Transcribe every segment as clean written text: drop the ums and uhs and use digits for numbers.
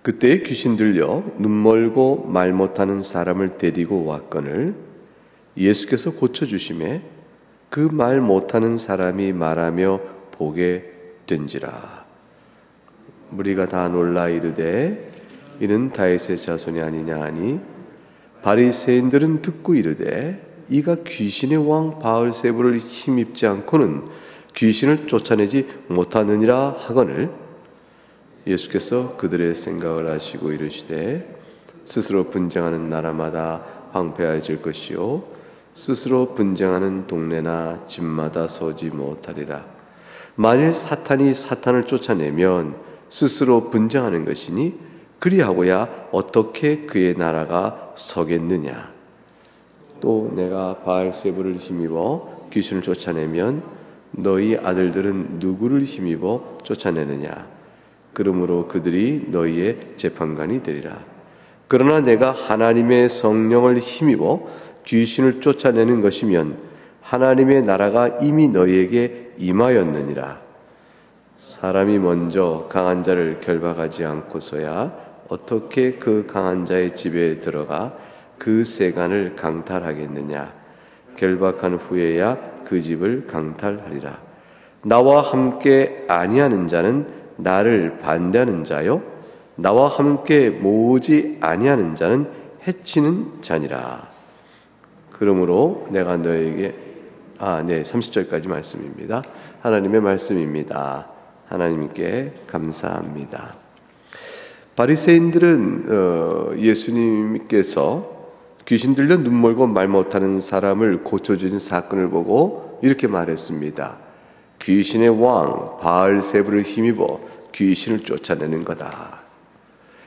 그때에 귀신 들려 눈멀고 말 못하는 사람을 데리고 왔거늘 예수께서 고쳐주심에 그 말 못하는 사람이 말하며 보게 된지라. 무리가 다 놀라 이르되 이는 다윗의 자손이 아니냐 하니 바리새인들은 듣고 이르되 이가 귀신의 왕 바알세불을 힘입지 않고는 귀신을 쫓아내지 못하느니라 하거늘 예수께서 그들의 생각을 아시고 이르시되 스스로 분쟁하는 나라마다 황폐해질 것이요 스스로 분쟁하는 동네나 집마다 서지 못하리라. 만일 사탄이 사탄을 쫓아내면 스스로 분쟁하는 것이니 그리하고야 어떻게 그의 나라가 서겠느냐. 또 내가 바알세불을 힘입어 귀신을 쫓아내면 너희 아들들은 누구를 힘입어 쫓아내느냐. 그러므로 그들이 너희의 재판관이 되리라. 그러나 내가 하나님의 성령을 힘입어 귀신을 쫓아내는 것이면 하나님의 나라가 이미 너희에게 임하였느니라. 사람이 먼저 강한 자를 결박하지 않고서야 어떻게 그 강한 자의 집에 들어가 그 세간을 강탈하겠느냐. 결박한 후에야 그 집을 강탈하리라. 나와 함께 아니하는 자는 나를 반대하는 자요 나와 함께 모으지 아니하는 자는 해치는 자니라. 그러므로 내가 너에게 30절까지 말씀입니다. 하나님의 말씀입니다. 하나님께 감사합니다. 바리새인들은 예수님께서 귀신 들려 눈 멀고 말 못하는 사람을 고쳐주는 사건을 보고 이렇게 말했습니다. 귀신의 왕 바알세불을 힘입어 귀신을 쫓아내는 거다.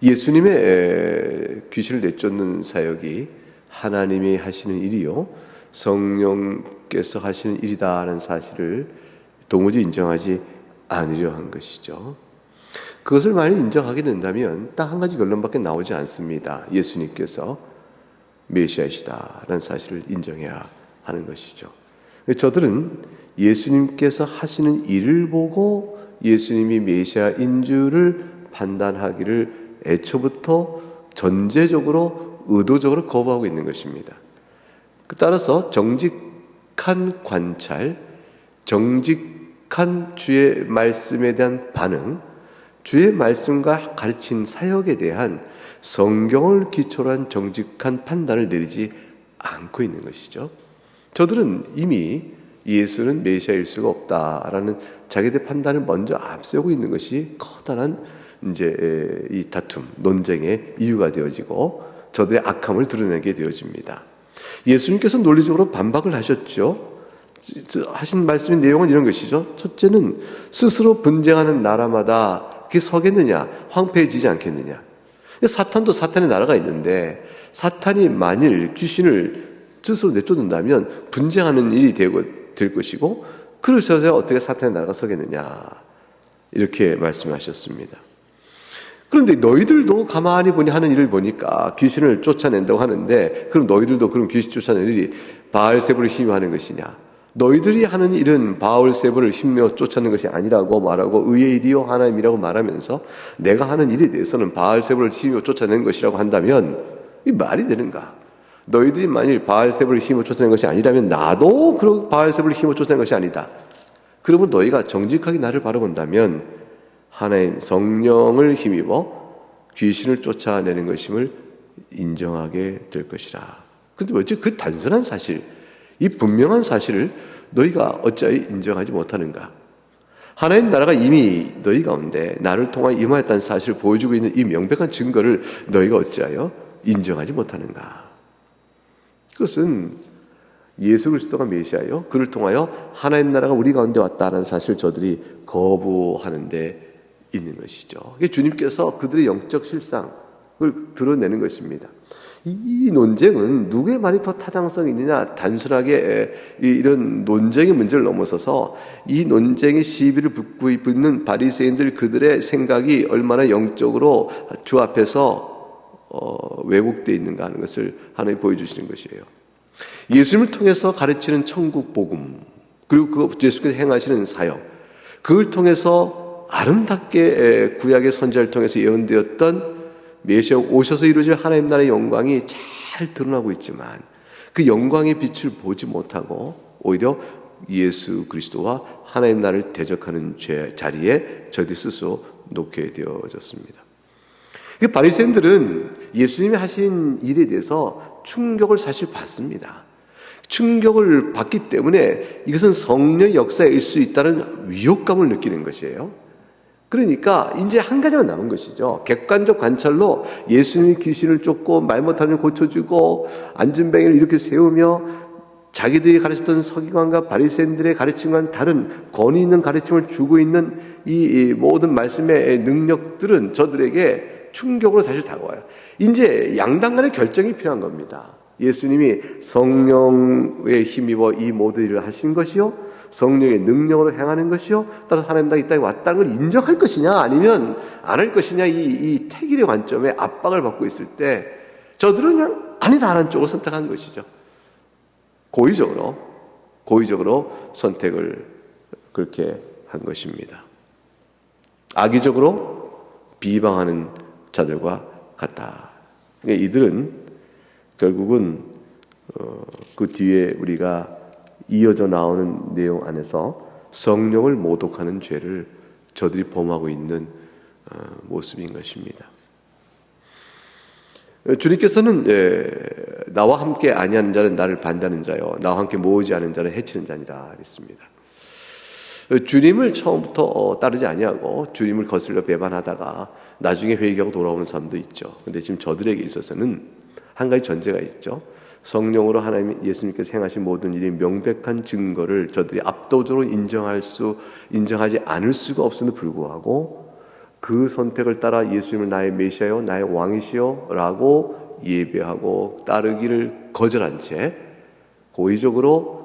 예수님의 귀신을 내쫓는 사역이 하나님이 하시는 일이요 성령께서 하시는 일이다라는 사실을 도무지 인정하지 않으려 한 것이죠. 그것을 만약 인정하게 된다면 딱 한 가지 결론밖에 나오지 않습니다. 예수님께서 메시아이시다라는 사실을 인정해야 하는 것이죠. 저들은 예수님께서 하시는 일을 보고 예수님이 메시아인 줄을 판단하기를 애초부터 전제적으로 의도적으로 거부하고 있는 것입니다. 따라서 정직한 관찰, 정직한 주의 말씀에 대한 반응, 주의 말씀과 가르친 사역에 대한 성경을 기초로 한 정직한 판단을 내리지 않고 있는 것이죠. 저들은 이미 예수는 메시아일 수가 없다라는 자기들의 판단을 먼저 앞세우고 있는 것이 커다란 이 다툼, 논쟁의 이유가 되어지고 저들의 악함을 드러내게 되어집니다. 예수님께서 논리적으로 반박을 하셨죠. 하신 말씀의 내용은 이런 것이죠. 첫째는 스스로 분쟁하는 나라마다 그게 서겠느냐, 황폐해지지 않겠느냐. 사탄도 사탄의 나라가 있는데 사탄이 만일 귀신을 스스로 내쫓는다면 분쟁하는 일이 될 것이고 그래서 어떻게 사탄의 나라가 서겠느냐 이렇게 말씀하셨습니다. 그런데 너희들도 가만히 보니 하는 일을 보니까 귀신을 쫓아낸다고 하는데 그럼 너희들도 그럼 귀신 쫓아내는 일이 바알세불을 힘입하는 것이냐? 너희들이 하는 일은 바알세불을 힘입어 쫓아내는 것이 아니라고 말하고 의의 일이요 하나님이라고 말하면서 내가 하는 일에 대해서는 바알세불을 힘입어 쫓아내는 것이라고 한다면 이 말이 되는가? 너희들이 만일 바알세불을 힘입어 쫓아내는 것이 아니라면 나도 그런 바알세불을 힘입어 쫓아내는 것이 아니다. 그러면 너희가 정직하게 나를 바라본다면 하나님 성령을 힘입어 귀신을 쫓아내는 것임을 인정하게 될 것이라. 그런데 어째 그 단순한 사실, 이 분명한 사실을 너희가 어찌하여 인정하지 못하는가? 하나님 나라가 이미 너희 가운데 나를 통하여 임하였다는 사실을 보여주고 있는 이 명백한 증거를 너희가 어찌하여 인정하지 못하는가? 그것은 예수 그리스도가 메시아요. 그를 통하여 하나님 나라가 우리 가운데 왔다는 사실을 저들이 거부하는 데 있는 것이죠. 주님께서 그들의 영적 실상을 드러내는 것입니다. 이 논쟁은 누구의 말이 더 타당성이 있느냐 단순하게 이런 논쟁의 문제를 넘어서서 이 논쟁의 시비를 붙는 바리새인들 그들의 생각이 얼마나 영적으로 주 앞에서 왜곡되어 있는가 하는 것을 하나님 보여주시는 것이에요. 예수님을 통해서 가르치는 천국 복음 그리고 그 예수께서 행하시는 사역 그걸 통해서 아름답게 구약의 선지자를 통해서 예언되었던 메시아 오셔서 이루어질 하나님 나라의 영광이 잘 드러나고 있지만 그 영광의 빛을 보지 못하고 오히려 예수 그리스도와 하나님 나라를 대적하는 자리에 저희들 스스로 놓게 되어졌습니다. 바리새인들은 예수님이 하신 일에 대해서 충격을 사실 받습니다. 충격을 받기 때문에 이것은 성령의 역사일 수 있다는 위협감을 느끼는 것이에요. 그러니까 이제 한 가지만 남은 것이죠. 객관적 관찰로 예수님이 귀신을 쫓고 말 못하는 고쳐주고 앉은뱅이를 이렇게 세우며 자기들이 가르쳤던 서기관과 바리새인들의 가르침과는 다른 권위 있는 가르침을 주고 있는 이 모든 말씀의 능력들은 저들에게 충격으로 사실 다가와요. 이제 양당 간의 결정이 필요한 겁니다. 예수님이 성령에 힘입어 이 모든 일을 하신 것이요, 성령의 능력으로 행하는 것이요, 따라서 하나님 나라가 이 땅에 왔다는 걸 인정할 것이냐 아니면 안 할 것이냐, 이 태길의 관점에 압박을 받고 있을 때 저들은 그냥 아니다라는 쪽을 선택한 것이죠. 고의적으로 선택을 그렇게 한 것입니다. 악의적으로 비방하는 자들과 같다. 이들은 결국은 그 뒤에 우리가 이어져 나오는 내용 안에서 성령을 모독하는 죄를 저들이 범하고 있는 모습인 것입니다. 주님께서는 나와 함께 아니하는 자는 나를 반대하는 자요, 나와 함께 모으지 않은 자는 해치는 자니라 했습니다. 주님을 처음부터 따르지 아니하고 주님을 거슬려 배반하다가 나중에 회개하고 돌아오는 사람도 있죠. 근데 지금 저들에게 있어서는 한 가지 전제가 있죠. 성령으로 하나님 예수님께서 행하신 모든 일이 명백한 증거를 저들이 압도적으로 인정하지 않을 수가 없음에도 불구하고 그 선택을 따라 예수님을 나의 메시아요, 나의 왕이시요 라고 예배하고 따르기를 거절한 채 고의적으로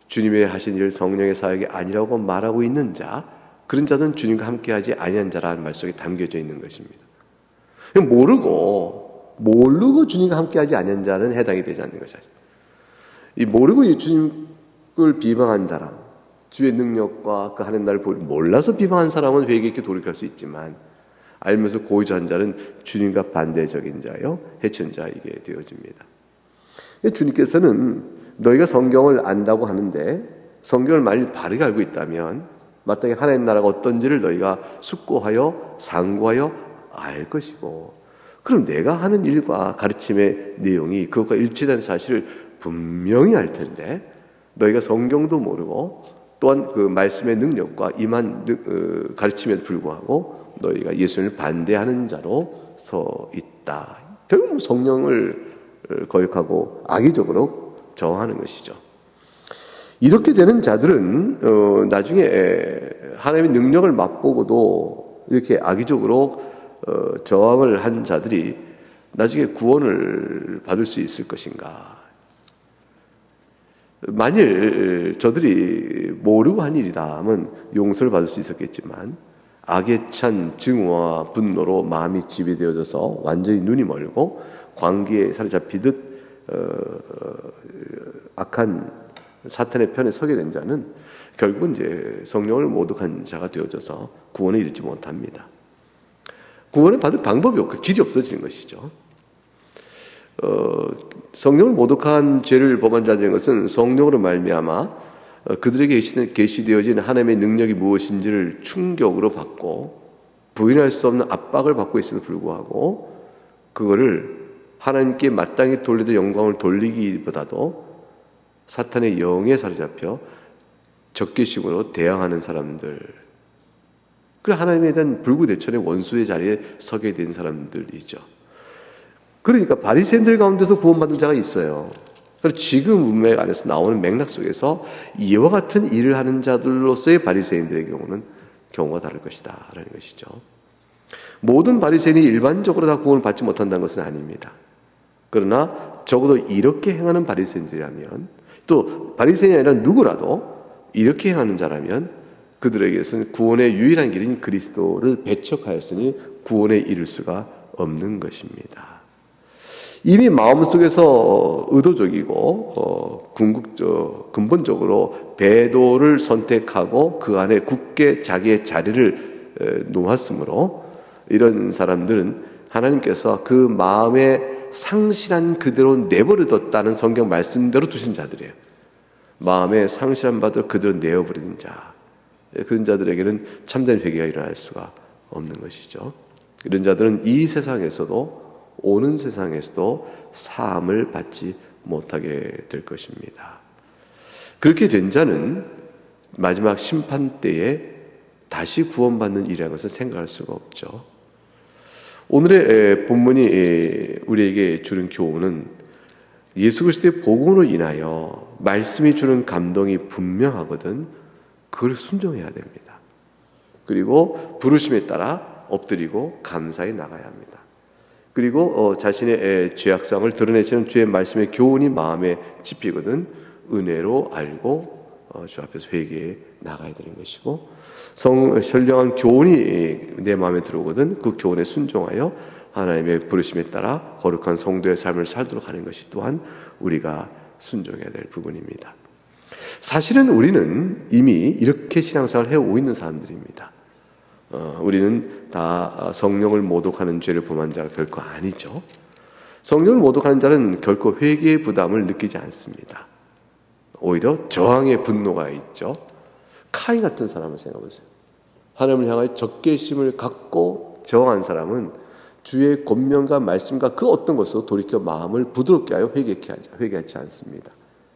주님의 하신 일을 성령의 사역이 아니라고 말하고 있는 자, 그런 자는 주님과 함께하지 아니한 자라는 말 속에 담겨져 있는 것입니다. 모르고 주님과 함께하지 않은 자는 해당이 되지 않는 것이죠. 이 모르고 주님을 비방한 사람, 주의 능력과 그 하나님 나라를 몰라서 비방한 사람은 회개 있게 돌이킬 수 있지만 알면서 고의한 자는 주님과 반대적인 자요, 해친 자이게 되어집니다. 주님께서는 너희가 성경을 안다고 하는데 성경을 만일 바르게 알고 있다면 마땅히 하나님 나라가 어떤지를 너희가 숙고하여 상고하여 알 것이고, 그럼 내가 하는 일과 가르침의 내용이 그것과 일치된 사실을 분명히 알 텐데 너희가 성경도 모르고 또한 그 말씀의 능력과 임한 가르침에도 불구하고 너희가 예수님을 반대하는 자로 서 있다. 결국 성령을 거역하고 악의적으로 저항하는 것이죠. 이렇게 되는 자들은 나중에 하나님의 능력을 맛보고도 이렇게 악의적으로 저항을 한 자들이 나중에 구원을 받을 수 있을 것인가? 만일 저들이 모르고 한 일이다 하면 용서를 받을 수 있었겠지만 악에 찬 증오와 분노로 마음이 지배되어져서 완전히 눈이 멀고 광기에 사로잡히듯 악한 사탄의 편에 서게 된 자는 결국은 이제 성령을 모독한 자가 되어져서 구원에 이르지 못합니다. 구원을 받을 방법이 없고 길이 없어지는 것이죠. 성령을 모독한 죄를 범한 자들인 것은 성령으로 말미암아 그들에게 계시되어진 하나님의 능력이 무엇인지를 충격으로 받고 부인할 수 없는 압박을 받고 있음에도 불구하고 그거를 하나님께 마땅히 돌려야 될 영광을 돌리기보다도 사탄의 영에 사로잡혀 적개심으로 대항하는 사람들, 그리고 하나님에 대한 불구대천의 원수의 자리에 서게 된 사람들이죠. 그러니까 바리새인들 가운데서 구원받은 자가 있어요. 그래서 지금 문맥 안에서 나오는 맥락 속에서 이와 같은 일을 하는 자들로서의 바리새인들의 경우가 다를 것이다 라는 것이죠. 모든 바리새인이 일반적으로 다 구원을 받지 못한다는 것은 아닙니다. 그러나 적어도 이렇게 행하는 바리새인들이라면, 또 바리새인이 아니라 누구라도 이렇게 행하는 자라면 그들에게서는 구원의 유일한 길인 그리스도를 배척하였으니 구원에 이를 수가 없는 것입니다. 이미 마음속에서 의도적이고 근본적으로 배도를 선택하고 그 안에 굳게 자기의 자리를 놓았으므로 이런 사람들은 하나님께서 그 마음에 상실한 그대로 내버려뒀다는 성경 말씀대로 두신 자들이에요. 마음에 상실한 바들 그대로 내어버리는 자, 그런 자들에게는 참된 회개가 일어날 수가 없는 것이죠. 이런 자들은 이 세상에서도 오는 세상에서도 사함을 받지 못하게 될 것입니다. 그렇게 된 자는 마지막 심판 때에 다시 구원받는 일이라는 것을 생각할 수가 없죠. 오늘의 본문이 우리에게 주는 교훈은 예수 그리스도의 복음으로 인하여 말씀이 주는 감동이 분명하거든 그걸 순종해야 됩니다. 그리고 부르심에 따라 엎드리고 감사히 나가야 합니다. 그리고 자신의 죄악성을 드러내시는 주의 말씀의 교훈이 마음에 짚히거든 은혜로 알고 주 앞에서 회개해 나가야 되는 것이고, 선량한 교훈이 내 마음에 들어오거든 그 교훈에 순종하여 하나님의 부르심에 따라 거룩한 성도의 삶을 살도록 하는 것이 또한 우리가 순종해야 될 부분입니다. 사실은 우리는 이미 이렇게 신앙생활을 해오고 있는 사람들입니다. 우리는 다 성령을 모독하는 죄를 범한 자가 결코 아니죠. 성령을 모독하는 자는 결코 회개의 부담을 느끼지 않습니다. 오히려 저항의 분노가 있죠. 카인 같은 사람을 생각해보세요. 하나님을 향하여 적개심을 갖고 저항한 사람은 주의 권면과 말씀과 그 어떤 것으로 돌이켜 마음을 부드럽게 하여 회개하지 않습니다.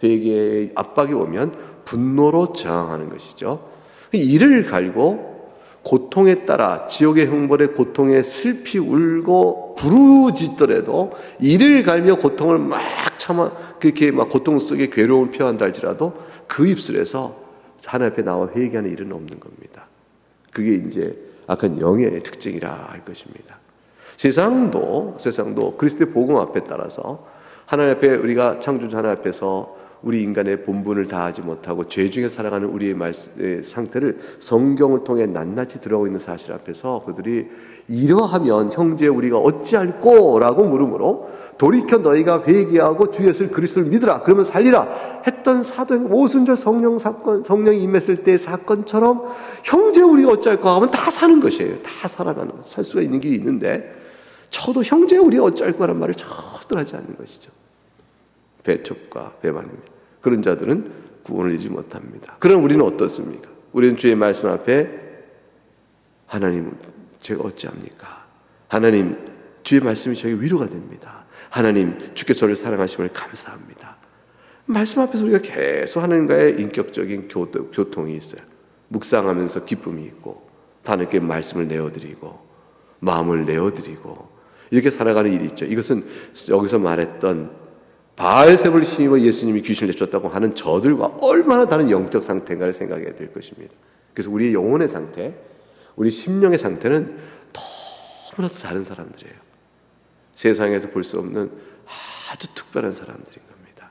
회개의 압박이 오면 분노로 저항하는 것이죠. 이를 갈고 고통에 따라 지옥의 형벌의 고통에 슬피 울고 부르짖더라도 이를 갈며 고통을 막 참아 그렇게 막 고통 속에 괴로움을 표한다 할지라도 그 입술에서 하나님 앞에 나와 회개하는 일은 없는 겁니다. 그게 이제 악한 영의 특징이라 할 것입니다. 세상도 그리스도의 복음 앞에 따라서 하나님 앞에 우리가 창조주 하나님 앞에서 우리 인간의 본분을 다하지 못하고 죄 중에 살아가는 우리의 상태를 성경을 통해 낱낱이 들어오고 있는 사실 앞에서 그들이 이러하면 형제 우리가 어찌할꼬? 라고 물으므로 돌이켜 너희가 회개하고 주 예수 그리스도를 믿으라 그러면 살리라 했던 사도행 오순절 성령이 임했을 때의 사건처럼 형제 우리가 어찌할꼬 하면 다 사는 것이에요. 다 살 수가 있는 길이 있는데 저도 형제 우리가 어찌할꼬라는 말을 절대 하지 않는 것이죠. 배척과 배반입니다. 그런 자들은 구원을 이루지 못합니다. 그럼 우리는 어떻습니까? 우리는 주의 말씀 앞에 하나님 제가 어찌합니까? 하나님 주의 말씀이 저에게 위로가 됩니다. 하나님 주께서 저를 사랑하심을 감사합니다. 말씀 앞에서 우리가 계속 하나님과의 인격적인 교통이 있어요. 묵상하면서 기쁨이 있고 하나님께 말씀을 내어드리고 마음을 내어드리고 이렇게 살아가는 일이 있죠. 이것은 여기서 말했던 바알세불 신이와 예수님이 귀신을 내쫓았다고 하는 저들과 얼마나 다른 영적 상태인가를 생각해야 될 것입니다. 그래서 우리의 영혼의 상태, 우리 심령의 상태는 너무나도 다른 사람들이에요. 세상에서 볼 수 없는 아주 특별한 사람들인 겁니다.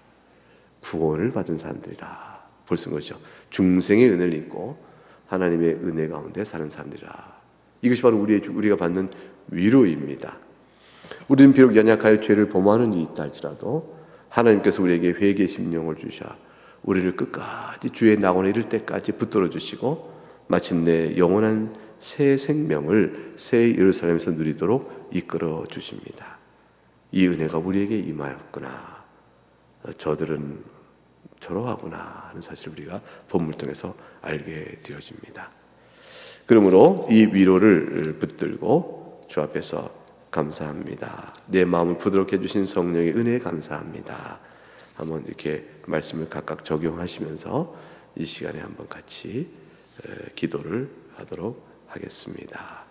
구원을 받은 사람들이라 볼 수 있는 것이죠. 중생의 은혜를 입고 하나님의 은혜 가운데 사는 사람들이라. 이것이 바로 우리가 받는 위로입니다. 우리는 비록 연약하여 죄를 범하는 일이 있다 할지라도 하나님께서 우리에게 회개의 심령을 주셔 우리를 끝까지 주의 낙원에 이를 때까지 붙들어 주시고 마침내 영원한 새 생명을 새 예루살렘에서 누리도록 이끌어 주십니다. 이 은혜가 우리에게 임하였구나. 저들은 저러하구나 하는 사실을 우리가 본문을 통해서 알게 되어집니다. 그러므로 이 위로를 붙들고 주 앞에서 감사합니다. 내 마음을 부드럽게 해주신 성령의 은혜에 감사합니다. 한번 이렇게 말씀을 각각 적용하시면서 이 시간에 한번 같이 기도를 하도록 하겠습니다.